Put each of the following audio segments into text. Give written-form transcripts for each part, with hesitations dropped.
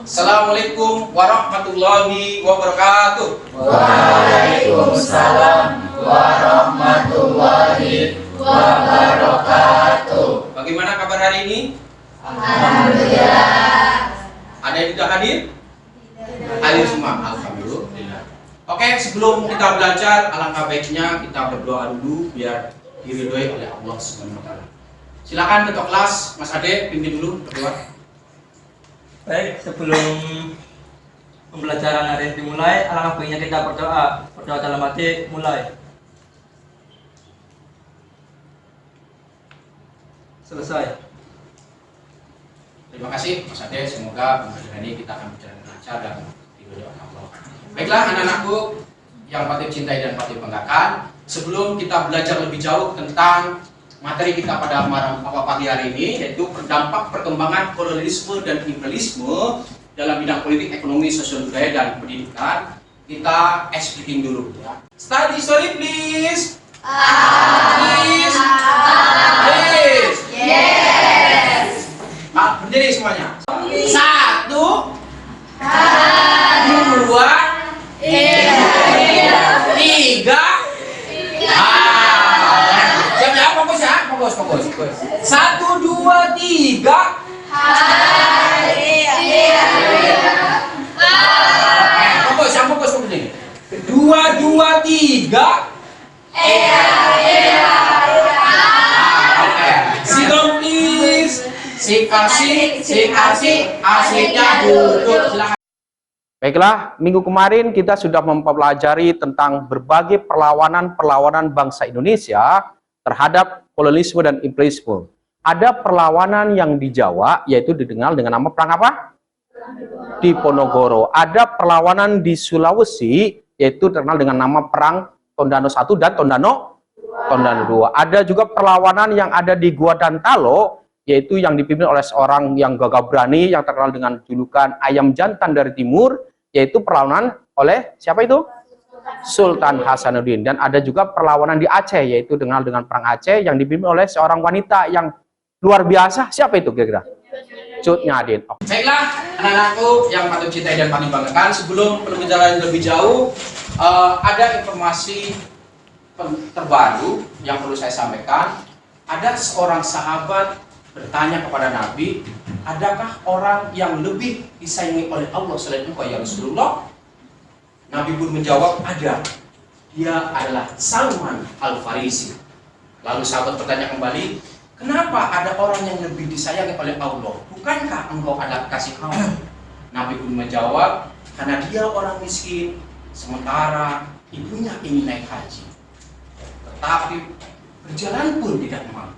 Assalamualaikum warahmatullahi wabarakatuh. Waalaikumsalam warahmatullahi wabarakatuh. Bagaimana kabar hari ini? Alhamdulillah. Ada yang tidak hadir? Hadir semua. Alhamdulillah. Oke, sebelum kita belajar, alangkah baiknya kita berdoa dulu biar diridhoi oleh Allah Subhanahu wa taala. Silakan ketua kelas, Mas Ade, pimpin dulu berdoa. Baik, sebelum pembelajaran hari ini dimulai, alangkah baiknya kita berdoa dalam hati, mulai. Selesai. Terima kasih Mas Ade, semoga pembelajaran ini kita akan berjalan lancar dan diridhoi oleh Allah. Baiklah anak-anakku yang patut cintai dan patut banggakan, sebelum kita belajar lebih jauh tentang materi kita pada pagi hari ini, yaitu dampak perkembangan kolonialisme dan imperialisme dalam bidang politik, ekonomi, sosial budaya, dan pendidikan. Kita explaining dulu ya. Study story please. Please. Please. Yes. Berdiri semuanya. 1, 2, 3. Fokus. 1, 2, 3. Fokus ini. 2, 2, 3. Sit down please. Sik asik, asiknya duduk. Silakan. Baiklah, minggu kemarin kita sudah mempelajari tentang berbagai perlawanan bangsa Indonesia terhadap kolonialisme dan imperialisme. Ada perlawanan yang di Jawa, yaitu dikenal dengan nama perang apa? Diponegoro. Ada perlawanan di Sulawesi, yaitu terkenal dengan nama perang Tondano I dan Tondano II. Ada juga perlawanan yang ada di Guadantalo, yaitu yang dipimpin oleh seorang yang gagah berani, yang terkenal dengan julukan Ayam Jantan dari Timur, yaitu perlawanan oleh siapa itu? Sultan Hasanuddin. Dan ada juga perlawanan di Aceh, yaitu dengan perang Aceh yang dipimpin oleh seorang wanita yang luar biasa. Siapa itu kira-kira? Cut Nyadin. Baiklah, anak-anakku yang patut cintai dan patut banggakan, sebelum pembelajaran lebih jauh, ada informasi terbaru yang perlu saya sampaikan. Ada seorang sahabat bertanya kepada Nabi, adakah orang yang lebih disayangi oleh Allah selain engkau ya Rasulullah? Nabi pun menjawab, ada. Dia adalah Salman Al-Farisi. Lalu sahabat bertanya kembali, kenapa ada orang yang lebih disayangi oleh Allah? Bukankah engkau adalah kasih Allah? Nabi pun menjawab, karena dia orang miskin, sementara ibunya ingin naik haji. Tetapi berjalan pun tidak mampu.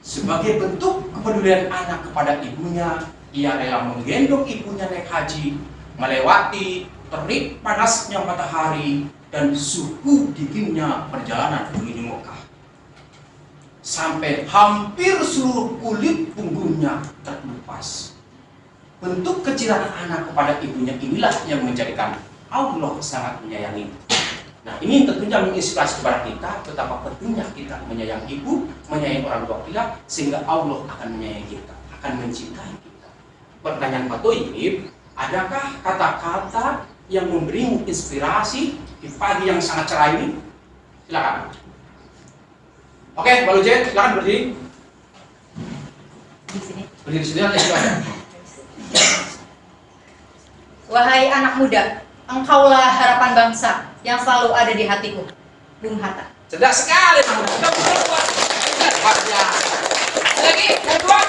Sebagai bentuk kepedulian anak kepada ibunya, ia rela menggendong ibunya naik haji, melewati terik panasnya matahari dan suhu dinginnya perjalanan menuju Mekah. Sampai hampir seluruh kulit punggungnya terkelupas. Bentuk kecirahan anak kepada ibunya inilah yang menjadikan Allah sangat menyayangi. Nah, ini tentunya menginspirasi kepada kita betapa pentingnya kita menyayangi ibu, menyayangi orang tua kita, sehingga Allah akan menyayangi kita, akan mencintai kita. Pertanyaan Pak Toyib, adakah kata-kata yang memberimu inspirasi di pagi yang sangat cerah ini? Silakan. Oke, Pak Lujen, silakan berdiri. Berdiri di sini, silakan. Wahai anak muda, engkaulah harapan bangsa yang selalu ada di hatiku. Bung Hatta. Cerdas sekali, lagi, yang kedua.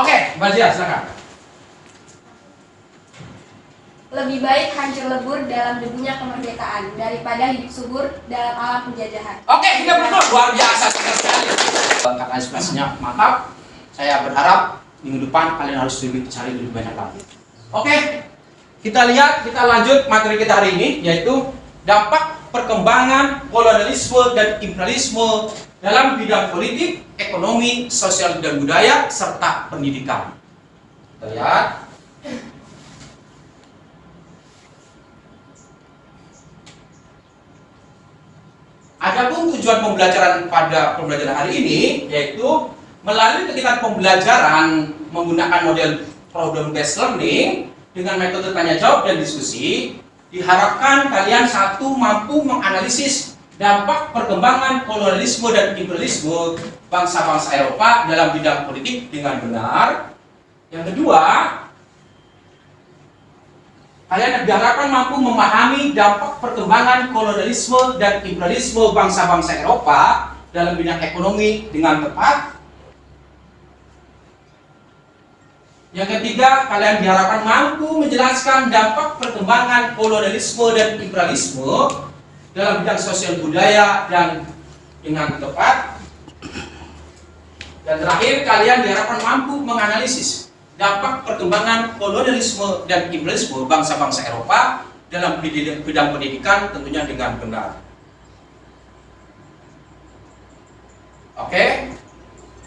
Oke, Mbak Zia, silakan. Lebih baik hancur lebur dalam debunya kemerdekaan daripada hidup subur dalam alam penjajahan. Oke, kita berdua luar biasa sekali. Kata inspirasinya mantap. Saya berharap minggu depan kalian harus lebih cari lebih banyak lagi. Oke, kita lihat, kita lanjut materi kita hari ini, yaitu dampak perkembangan kolonialisme dan imperialisme dalam bidang politik, ekonomi, sosial dan budaya serta pendidikan. Kita lihat. Adapun tujuan pembelajaran pada pembelajaran hari ini yaitu melalui kegiatan pembelajaran menggunakan model problem based learning dengan metode tanya jawab dan diskusi, diharapkan kalian satu mampu menganalisis dampak perkembangan kolonialisme dan imperialisme bangsa-bangsa Eropa dalam bidang politik dengan benar. Yang kedua, kalian diharapkan mampu memahami dampak perkembangan kolonialisme dan imperialisme bangsa-bangsa Eropa dalam bidang ekonomi dengan tepat. Yang ketiga, kalian diharapkan mampu menjelaskan dampak perkembangan kolonialisme dan imperialisme dalam bidang sosial budaya dan dengan tepat. Dan terakhir, kalian diharapkan mampu menganalisis dampak perkembangan kolonialisme dan imperialisme bangsa-bangsa Eropa dalam bidang pendidikan tentunya dengan benar. Oke,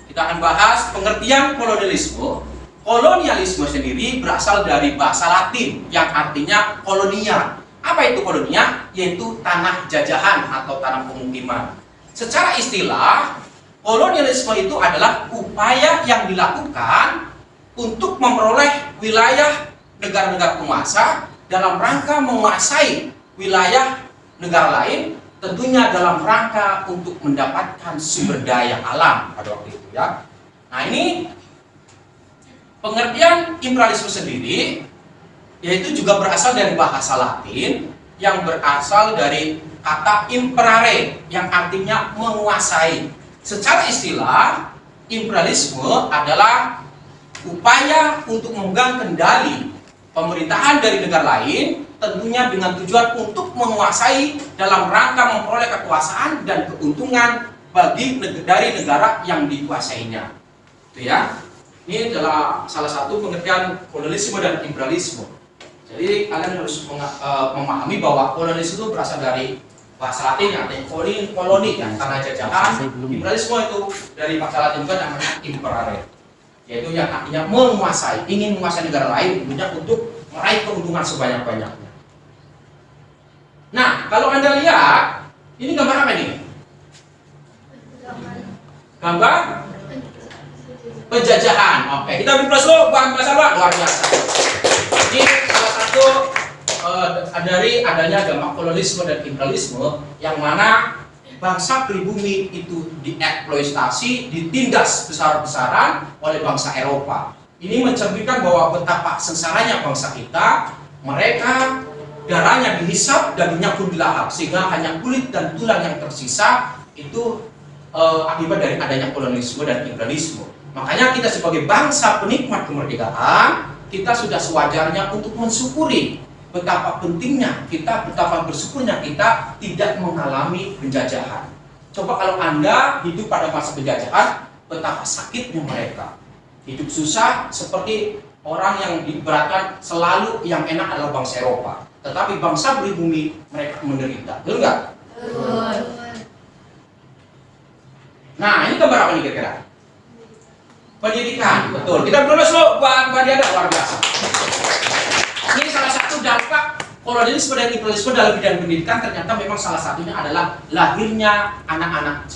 kita akan bahas pengertian kolonialisme. Kolonialisme sendiri berasal dari bahasa Latin yang artinya kolonia. Apa itu kolonia? Yaitu tanah jajahan atau tanah pemukiman. Secara istilah, kolonialisme itu adalah upaya yang dilakukan untuk memperoleh wilayah negara-negara penguasa dalam rangka menguasai wilayah negara lain, tentunya dalam rangka untuk mendapatkan sumber daya alam pada waktu itu ya. Nah, ini pengertian imperialisme sendiri yaitu juga berasal dari bahasa Latin yang berasal dari kata imperare yang artinya menguasai. Secara istilah, imperialisme adalah upaya untuk memegang kendali pemerintahan dari negara lain, tentunya dengan tujuan untuk menguasai dalam rangka memperoleh kekuasaan dan keuntungan dari negara yang dikuasainya. Itu ya. Ini adalah salah satu pengertian kolonialisme dan imperialisme. Jadi kalian harus memahami bahwa kolonialisme itu berasal dari bahasa Latin yang artinya koloni ya, tanah jajahan. Imperialisme itu dari bahasa Latin juga namanya imperare, yaitu yang artinya menguasai, ingin menguasai negara lain tentunya untuk meraih keuntungan sebanyak-banyaknya. Nah, kalau Anda lihat, ini gambar apa ini? Gambar penjajahan. Oke, kita beri plus buat bahasa luar biasa. Ini salah satu dari adanya dampak kolonialisme dan imperialisme yang mana bangsa pribumi itu dieksploitasi, ditindas besar-besaran oleh bangsa Eropa. Ini mencerminkan bahwa betapa sengsaranya bangsa kita, mereka darahnya dihisap dan dinyakun dilahap sehingga hanya kulit dan tulang yang tersisa itu akibat dari adanya kolonialisme dan imperialisme. Makanya kita sebagai bangsa penikmat kemerdekaan, kita sudah sewajarnya untuk mensyukuri betapa pentingnya kita, betapa bersyukurnya kita tidak mengalami penjajahan. Coba kalau Anda hidup pada masa penjajahan, betapa sakitnya mereka. Hidup susah seperti orang yang diberatkan, selalu yang enak adalah bangsa Eropa. Tetapi bangsa pribumi mereka menderita. Betul nggak? Betul. Nah, ini gambar apa nih kira-kira? Pendidikan, betul. Kita berlulus loh, Mbak Diana, luar biasa. Ini salah satu dampak kolonialisme dan imperialisme dalam bidang pendidikan. Ternyata memang salah satunya adalah lahirnya anak-anak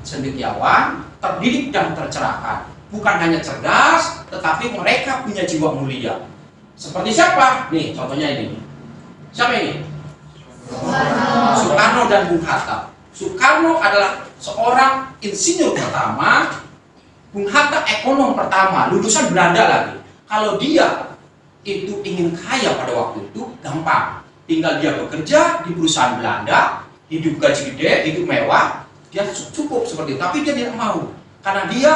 cendekiawan, terdidik dan tercerahkan. Bukan hanya cerdas, tetapi mereka punya jiwa mulia. Seperti siapa? Nih, contohnya ini. Siapa ini? Soekarno dan Bung Hatta. Soekarno adalah seorang insinyur pertama, Bung Hatta ekonom pertama, lulusan Belanda lagi. Kalau dia itu ingin kaya pada waktu itu, gampang. Tinggal dia bekerja di perusahaan Belanda, hidup gaji gede, hidup mewah, dia cukup seperti itu. Tapi dia tidak mau. Karena dia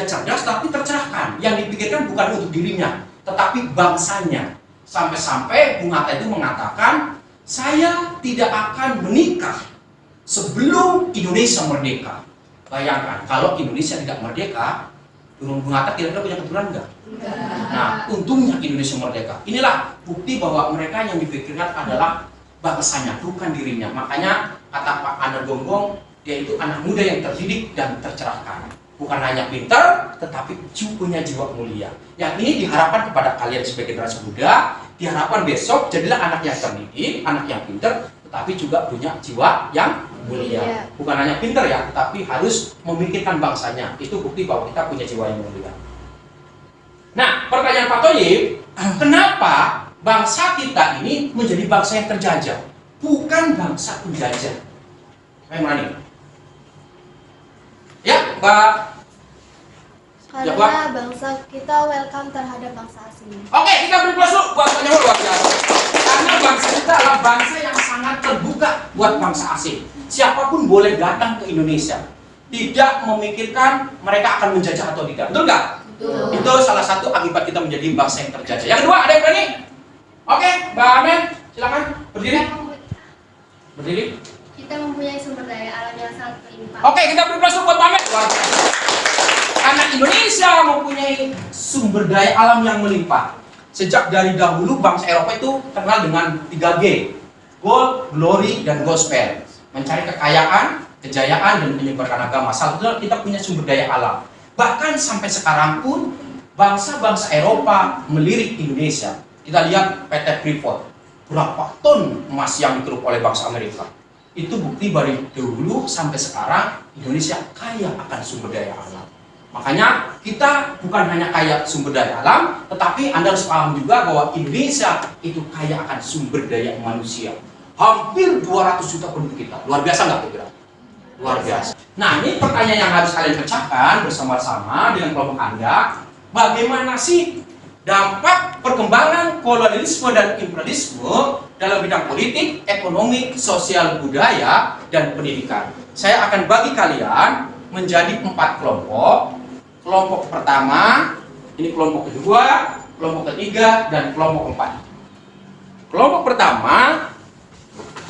cerdas tapi tercerahkan. Yang dipikirkan bukan untuk dirinya, tetapi bangsanya. Sampai-sampai Bung Hatta itu mengatakan, saya tidak akan menikah sebelum Indonesia merdeka. Bayangkan, kalau Indonesia tidak merdeka, Bung Hatta kira-kira punya keturunan enggak? Nah, untungnya Indonesia merdeka. Inilah bukti bahwa mereka yang dipikirkan adalah bangsanya, bukan dirinya. Makanya kata Pak Anar Gonggong, dia itu anak muda yang terdidik dan tercerahkan. Bukan hanya pintar, tetapi punya jiwa mulia. Yang ini diharapkan kepada kalian sebagai generasi muda, diharapkan besok jadilah anak yang terdidik, anak yang pintar, tetapi juga punya jiwa yang mulia. Bukan hanya pintar ya, tapi harus memikirkan bangsanya. Itu bukti bahwa kita punya jiwa yang mulia. Nah, pertanyaan Pak Thoyib, kenapa bangsa kita ini menjadi bangsa yang terjajah, bukan bangsa penjajah. Saya berani. Ya, Mbak. Karena bangsa kita welcome terhadap bangsa asing. Oke, kita beri plus buat Pak Nyawa luar biasa. Karena bangsa kita adalah bangsa yang sangat terbuka buat bangsa asing. Siapapun boleh datang ke Indonesia, tidak memikirkan mereka akan menjajah atau tidak. Betul nggak? Betul. Itu salah satu akibat kita menjadi bangsa yang terjajah. Yang kedua, ada yang berani? Oke, Mbak Amen, silakan berdiri. Berdiri. Kita mempunyai sumber daya alam yang sangat berlimpah. Oke, kita beri plus buat Mbak Amen. Luar biasa. Karena Indonesia mempunyai sumber daya alam yang melimpah. Sejak dari dahulu bangsa Eropa itu terkenal dengan 3G. Gold, glory, dan gospel. Mencari kekayaan, kejayaan, dan menyebarkan agama. Salah satu kita punya sumber daya alam. Bahkan sampai sekarang pun bangsa-bangsa Eropa melirik Indonesia. Kita lihat PT Freeport. Berapa ton emas yang dikeruk oleh bangsa Amerika. Itu bukti dari dulu sampai sekarang Indonesia kaya akan sumber daya alam. Makanya kita bukan hanya kaya sumber daya alam, tetapi Anda harus paham juga bahwa Indonesia itu kaya akan sumber daya manusia. Hampir 200 juta penduduk kita. Luar biasa nggak kira-kira? Luar biasa. Nah, ini pertanyaan yang harus kalian pecahkan bersama-sama dengan kelompok Anda. Bagaimana sih dampak perkembangan kolonialisme dan imperialisme dalam bidang politik, ekonomi, sosial, budaya, dan pendidikan? Saya akan bagi kalian menjadi 4 kelompok. Kelompok pertama, ini kelompok kedua, kelompok ketiga, dan kelompok 4. Kelompok pertama,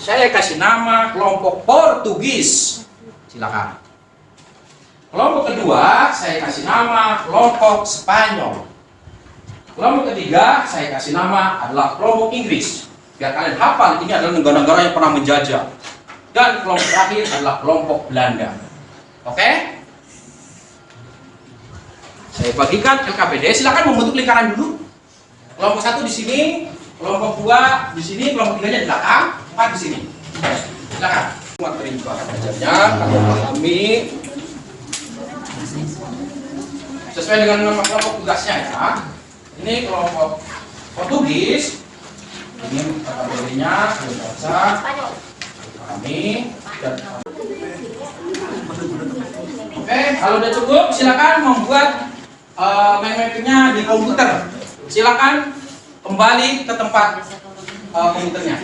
saya kasih nama kelompok Portugis. Silakan. Kelompok kedua, saya kasih nama kelompok Spanyol. Kelompok ketiga, saya kasih nama adalah kelompok Inggris. Biar kalian hafal, ini adalah negara-negara yang pernah menjajah. Dan kelompok terakhir adalah kelompok Belanda. Oke? Saya bagikan LKPD, silakan membentuk lingkaran dulu. Kelompok 1 di sini, kelompok 2 di sini, kelompok 3-nya di belakang, 4 di sini. Silakan. Materi bahan ajarnya kalian pahami sesuai dengan nama kelompok tugasnya ya. Ini kelompok Portugis. Ini kategorinya kalian baca. Pahami. Oke, kalau udah cukup silakan membuat mappingnya di komputer. Silakan kembali ke tempat komputernya.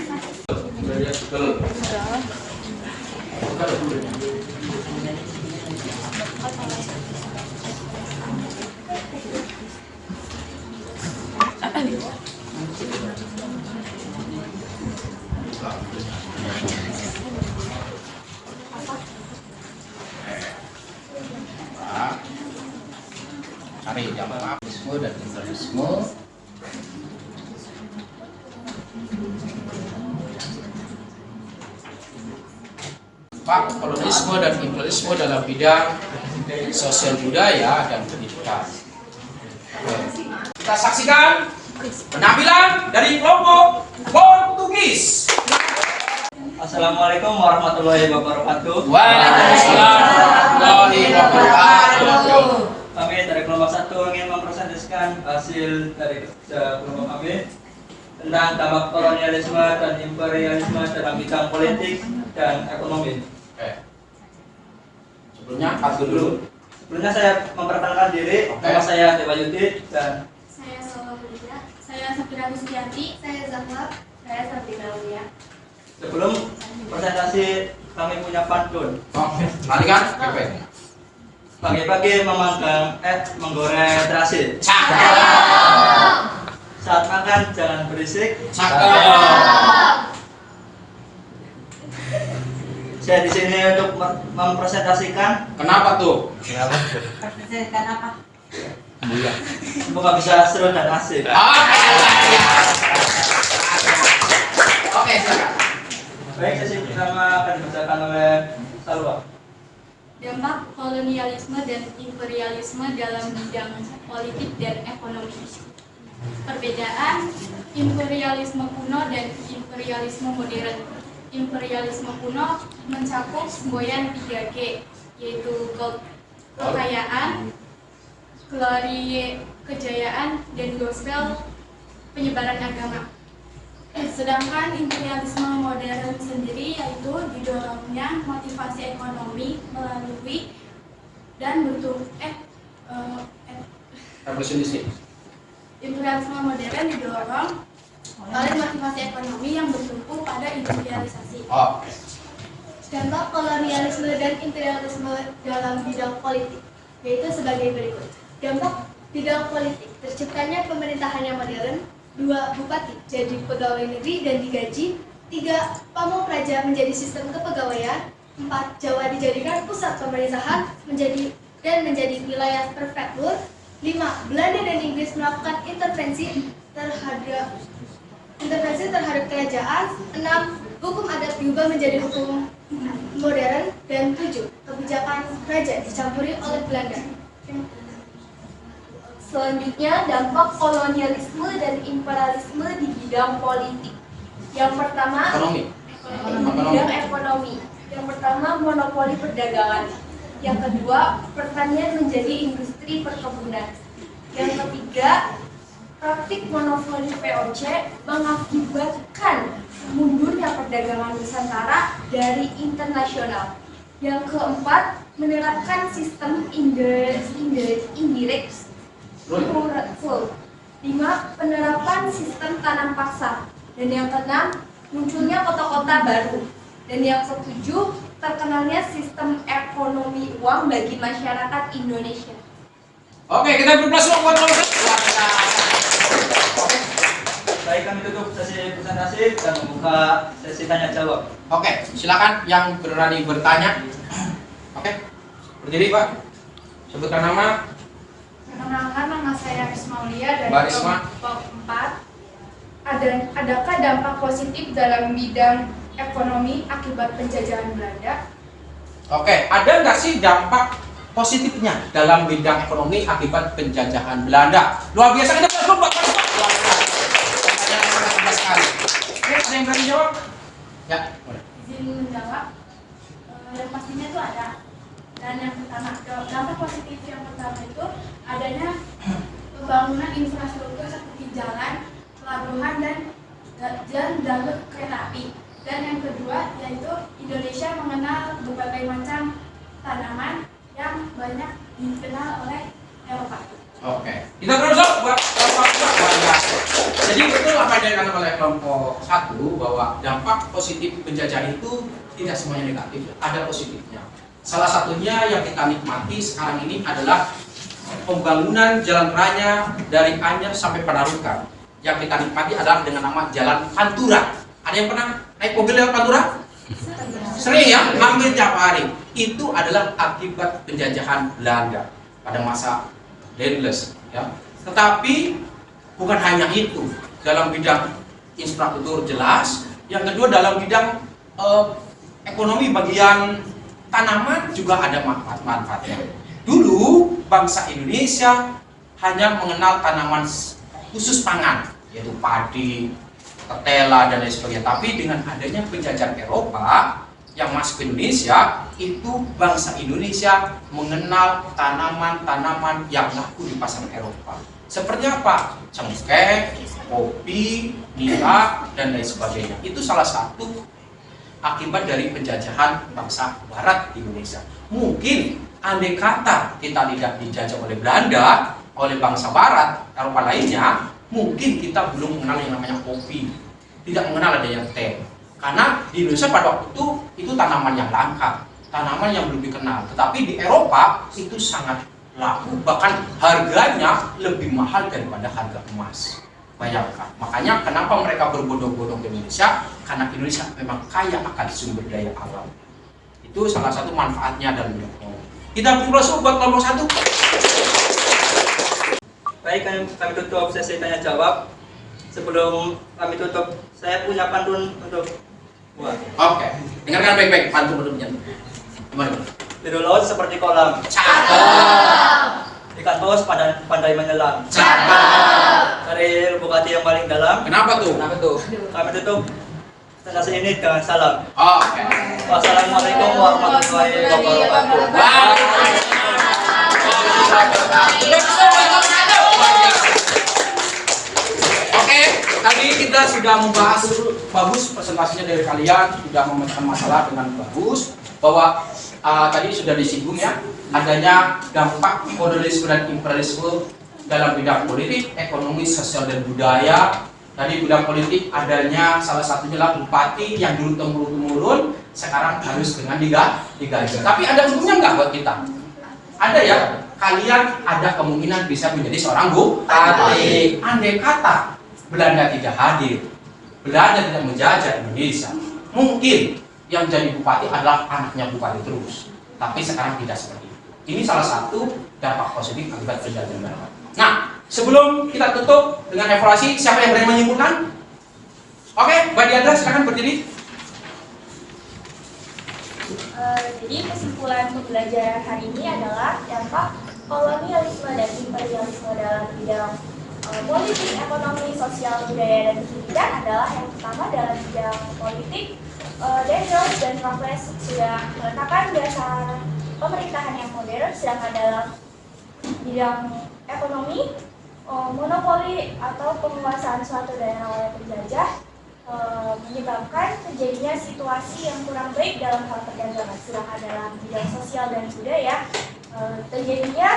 Cari yang Marxisme dan imperialisme. Pak, kolonialisme dan imperialisme dalam bidang sosial budaya dan pendidikan. Kita saksikan penampilan dari kelompok Portugis. Assalamualaikum warahmatullahi wabarakatuh. Waalaikumsalam warahmatullahi wabarakatuh. Kami dari kelompok 1 ingin mempresentasikan hasil dari kerja kelompok kami tentang dampak kolonialisme dan imperialisme dalam bidang politik dan ekonomi. Oke. Sebelumnya Pak dulu. Sebelumnya saya memperkenalkan diri. Oke. Nama saya Dewa Yudi dan Saya Salwa Budia, saya Safira Kusdianti, saya Zahra, saya Sabrina Ulia. sebelum presentasi kami punya pantun. Oke. Kalian PP. Pagi-pagi menggoreng terasi. Cakep. Saat makan jangan berisik. Cakep. Saya di sini untuk mempresentasikan. Kenapa tuh? Presentasikan apa? Semoga bisa seru dan asik. Oke, silakan. Baik, sesi pertama akan dibacakan oleh Salwa. Dampak kolonialisme dan imperialisme dalam bidang politik dan ekonomi. Perbedaan imperialisme kuno dan imperialisme modern. Imperialisme kuno mencakup semboyan 3G, yaitu kekayaan, glory, kejayaan, dan gospel penyebaran agama. Sedangkan imperialisme modern sendiri yaitu didorongnya motivasi ekonomi melalui dan Revolusi industri. imperialisme modern didorong oleh motivasi ekonomi yang bertumpu pada industrialisasi. Oke. Dampak kolonialisme dan imperialisme dalam bidang politik, yaitu sebagai berikut. Dampak bidang politik, terciptanya pemerintahan yang modern. 2. Bupati jadi pegawai negeri dan digaji. 3. Pamong praja menjadi sistem kepegawaian. 4. Jawa dijadikan pusat pemerintahan menjadi wilayah prefektur. 5. Belanda dan Inggris melakukan intervensi terhadap kerajaan. 6. Hukum adat diubah menjadi hukum modern. Dan 7. Kebijakan raja dicampuri oleh Belanda. Selanjutnya, dampak kolonialisme dan imperialisme di bidang politik. Yang pertama, Ekonomi. di bidang ekonomi. Yang pertama, monopoli perdagangan. Yang kedua, pertanian menjadi industri perkebunan. Yang ketiga, praktik monopoli VOC mengakibatkan mundurnya perdagangan Nusantara dari internasional. Yang keempat, menerapkan sistem indirect full. 5. Penerapan sistem tanam paksa. Dan yang keenam, munculnya kota-kota baru. Dan yang ketujuh, terkenalnya sistem ekonomi uang bagi masyarakat Indonesia. Oke, kita beri aplaus buat nomor 1. Baik, kami tutup sesi presentasi dan membuka sesi tanya jawab. Oke, silakan yang berani bertanya. Oke, berdiri Pak. Sebutkan nama. Perkenalkan, nama saya Risma Aulia dari Mbak Risma. kelompok 4. Adakah dampak positif dalam bidang ekonomi akibat penjajahan Belanda? Oke, ada nggak sih dampak positifnya dalam bidang ekonomi akibat penjajahan Belanda? Luar biasa, kita belum buat luar biasa. Pertanyaan yang sangat cerdas sekali. Oke, ada yang berani jawab? Ya, boleh. Izin menjawab. Yang pastinya itu ada. Dan yang pertama, dampak positif yang pertama itu adanya pembangunan infrastruktur seperti jalan, pelabuhan, dan jalur kereta api. Dan yang kedua yaitu Indonesia mengenal berbagai macam tanaman yang banyak dikenal oleh Eropa. Oke, kita terus buat kelompok 2. Jadi betul apa yang dikatakan oleh kelompok 1 bahwa dampak positif penjajahan itu tidak semuanya negatif, ada positifnya. Salah satunya yang kita nikmati sekarang ini adalah pembangunan jalan raya dari Anyer sampai Panarukan. Yang kita nikmati adalah dengan nama Jalan Pantura. Ada yang pernah naik mobil lewat Pantura? Sering ya, hampir tiap hari. Itu adalah akibat penjajahan Belanda pada masa Daendels. Ya. Tetapi bukan hanya itu. Dalam bidang infrastruktur jelas. Yang kedua dalam bidang ekonomi bagian tanaman juga ada manfaatnya. Dulu bangsa Indonesia hanya mengenal tanaman khusus pangan, yaitu padi, ketela dan lain sebagainya. Tapi dengan adanya penjajahan Eropa yang masuk ke Indonesia, itu bangsa Indonesia mengenal tanaman-tanaman yang laku di pasar Eropa. Seperti apa? Cengkeh, kopi, nira dan lain sebagainya. Itu salah satu akibat dari penjajahan bangsa Barat di Indonesia. Mungkin andai kata kita tidak dijajah oleh Belanda, oleh bangsa Barat, Eropa lainnya, mungkin kita belum mengenal yang namanya kopi, tidak mengenal adanya teh. Karena di Indonesia pada waktu itu tanaman yang langka, tanaman yang belum dikenal. Tetapi di Eropa itu sangat laku, bahkan harganya lebih mahal daripada harga emas. Bayangkan, makanya kenapa mereka berbondong-bondong ke Indonesia? Karena Indonesia memang kaya akan sumber daya alam. Itu salah satu manfaatnya dalam bidang ekonomi. Kita beri aplaus buat kelompok 1. Baik, kami tutup sesi tanya jawab. Sebelum kami tutup, saya punya pantun untuk buat. Oke, dengarkan baik-baik pantun-pantunnya. Gimana? Biru laut seperti kolam, Cakep. ikan paus pandai menyelam. Cakep. Dari lubuk hati yang paling dalam, Kenapa tuh? kami tutup presentasi ini dengan salam. Oke. Wassalamualaikum warahmatullahi wabarakatuh. Oke, tadi kita sudah membahas bagus presentasinya dari kalian, sudah memecahkan masalah dengan bagus, bahwa tadi sudah disinggung ya, adanya dampak kolonialisme dan imperialisme dalam bidang politik, ekonomi, sosial dan budaya. Tadi bidang politik adanya salah satunya lah bupati yang dulu temurun sekarang harus dengan digaji. Tapi ada untungnya nggak buat kita? Ada ya, kalian ada kemungkinan bisa menjadi seorang bupati. Andai kata Belanda tidak hadir, Belanda tidak menjajah Indonesia, mungkin yang jadi bupati adalah anaknya bupati terus. Tapi sekarang tidak seperti itu. Ini salah satu dampak positif akibat perjanjian Belanda. Nah, sebelum kita tutup dengan evaluasi, siapa yang berani menyimpulkan? Oke, Mbak Diandra silakan berdiri. Jadi kesimpulan pembelajaran hari ini adalah dampak kolonialisme dan imperialisme dalam bidang politik, ekonomi, sosial, budaya, dan pendidikan adalah yang pertama dalam bidang politik. Daniels dan Raffles sudah meletakkan dasar pemerintahan yang modern, sedangkan dalam bidang ekonomi, monopoli atau penguasaan suatu daerah oleh penjajah menyebabkan terjadinya situasi yang kurang baik dalam hal perdagangan. Sedangkan dalam bidang sosial dan budaya, terjadinya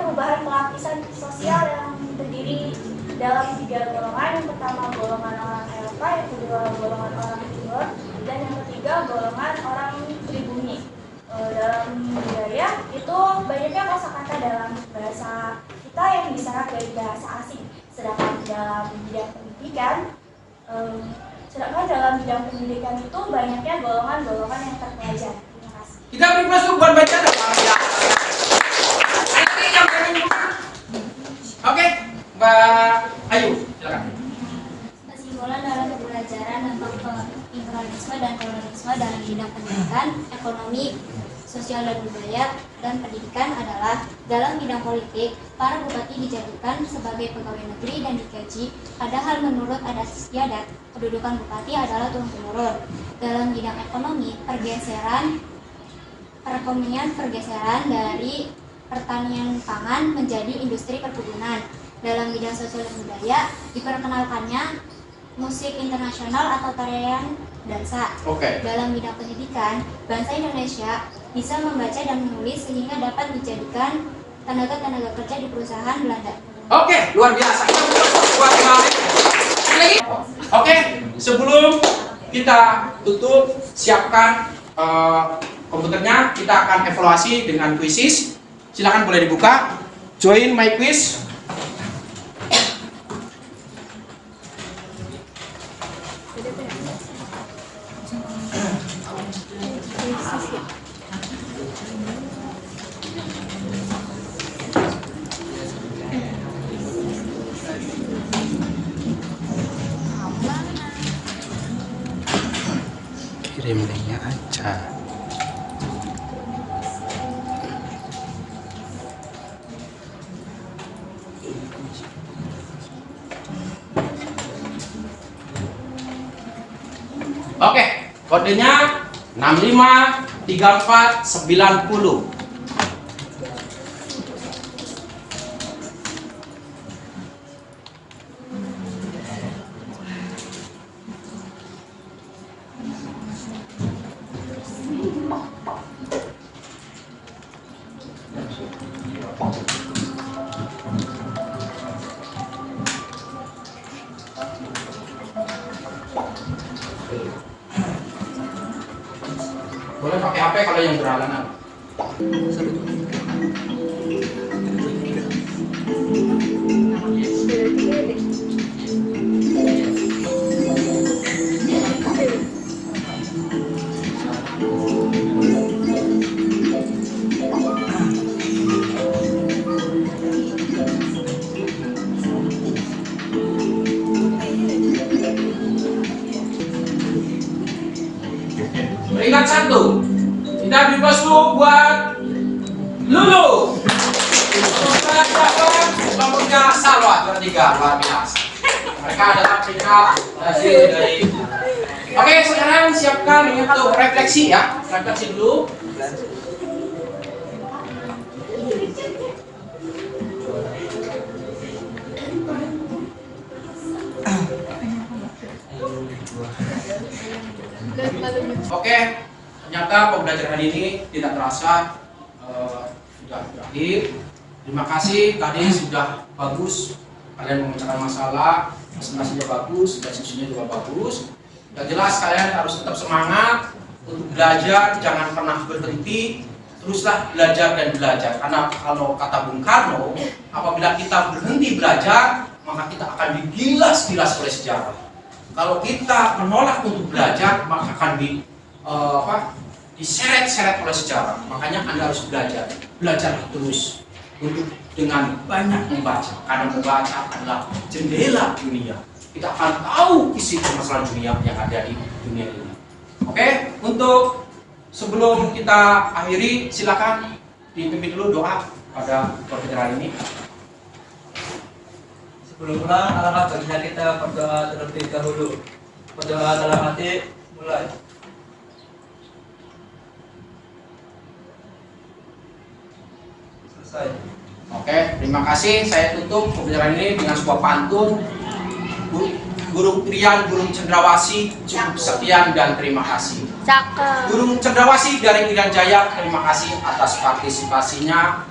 perubahan pelapisan sosial yang terdiri dalam 3 golongan. Yang pertama golongan orang Eropa, yang kedua golongan orang Timur, dan yang ketiga golongan orang pribumi. Dalam budaya itu banyaknya kosakata dalam bahasa kita yang diserap dari bahasa asing. Sedangkan dalam bidang pendidikan, itu banyaknya golongan-golongan yang terpelajar. Terima kasih. Kita beri masuk buat baca dong. Oke, Mbak Ayu, silakan. Kesimpulan dalam pembelajaran tentang imperialisme dan kolonialisme dalam bidang pendidikan, ekonomi, sosial dan budaya, dan pendidikan adalah dalam bidang politik, para bupati dijadikan sebagai pegawai negeri dan digaji, padahal menurut adat istiadat, kedudukan bupati adalah turun-temurun. Dalam bidang ekonomi, pergeseran dari pertanian pangan menjadi industri perkebunan. Dalam bidang sosial dan budaya, diperkenalkannya musik internasional atau tarian dansa. Dalam bidang pendidikan, bangsa Indonesia bisa membaca dan menulis sehingga dapat dijadikan tenaga kerja di perusahaan Belanda. Oke, luar biasa. Oke, sebelum kita tutup, siapkan komputernya. Kita akan evaluasi dengan kuisis. Silakan boleh dibuka. Join my quiz. Kirim linknya aja. Oke, kodenya 653490. Boleh pakai HP kalau yang berhalangan. Peringkat 1, kita beri masuk buat Lulu. Kelompoknya Salwa, juara 3, luar biasa. Mereka adalah peringkat hasil dari. Oke, sekarang siapkan untuk refleksi ya, refleksi dulu. Oke, ternyata pembelajaran hari ini tidak terasa sudah berakhir. Terima kasih, tadi sudah bagus. Kalian memecahkan masalah, presentasinya bagus, diskusinya juga bagus. Yang jelas kalian harus tetap semangat untuk belajar, jangan pernah berhenti. Teruslah belajar dan belajar. Karena kalau kata Bung Karno, apabila kita berhenti belajar, maka kita akan digilas-gilas oleh sejarah. Kalau kita menolak untuk belajar, maka akan diseret-seret oleh sejarah. Makanya Anda harus belajar. Belajar terus untuk dengan banyak membaca. Karena membaca adalah jendela dunia. Kita akan tahu isi permasalahan dunia yang ada di dunia ini. Oke, untuk sebelum kita akhiri, silakan dipimpin dulu doa pada pembelajaran ini. Sebelum pulang, alangkah baiknya kita berdoa terlebih dahulu. Berdoa dalam hati, mulai. Selesai. Oke, terima kasih. Saya tutup pembelajaran ini dengan sebuah pantun. Burung Krian, burung cendrawasih, cukup sekian dan terima kasih. Burung cendrawasih dari Irian Jaya, terima kasih atas partisipasinya.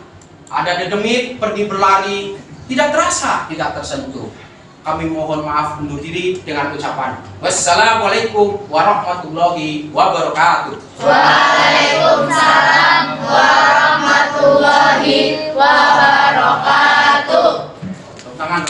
Ada dedemit, pergi berlari, tidak terasa, tidak tersentuh. Kami mohon maaf undur diri dengan ucapan wassalamualaikum warahmatullahi wabarakatuh. Waalaikumsalam warahmatullahi wabarakatuh. Tepuk tangan.